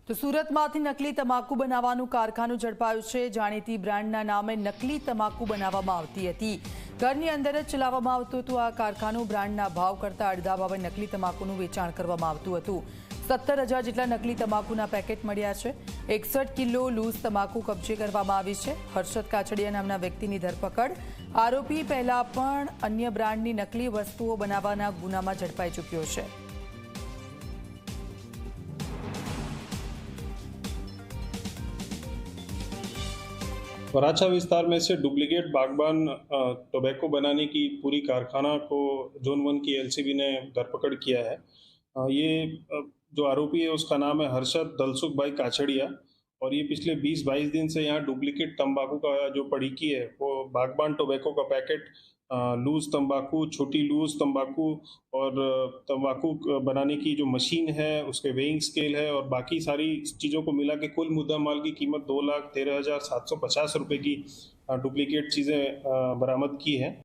તો સુરતમાંથી નકલી તમાકુ બનાવવાનું કારખાનું ઝડપાયું છે। જાણીતી બ્રાન્ડના નામે નકલી તમાકુ બનાવવામાં આવતી હતી। ઘરની અંદર જ ચલાવવામાં આવતું હતું આ કારખાનું। બ્રાન્ડના ભાવ કરતાં અડધા ભાવે નકલી તમાકુનું વેચાણ કરવામાં આવતું હતું। 17,000 જેટલા નકલી તમાકુના પેકેટ મળ્યા છે। 61 કિલો લૂઝ તમાકુ કબજે કરવામાં આવી છે। હર્ષદ કાછડિયા નામના વ્યક્તિની ધરપકડ। આરોપી પહેલા પણ અન્ય બ્રાન્ડની નકલી વસ્તુઓ બનાવવાના ગુનામાં ઝડપાઈ ચૂક્યો છે। वराछा विस्तार में से डुप्लीकेट बागबान टोबैको बनाने की पूरी कारखाना को जोन 1 की एलसीबी ने धरपकड़ किया है। ये जो आरोपी है उसका नाम है हर्षद दलसुख भाई काछड़िया और ये पिछले 20-22 दिन से यहाँ डुप्लीकेट तंबाकू का जो पड़ीकी है वो बागबान टोबैको का पैकेट, लूज तंबाकू, छोटी लूज तंबाकू और तंबाकू बनाने की जो मशीन है उसके वेइंग स्केल है और बाकी सारी चीज़ों को मिला के कुल मुद्दा माल की कीमत 2,13,750 रुपये की डुप्लीकेट चीज़ें बरामद की है।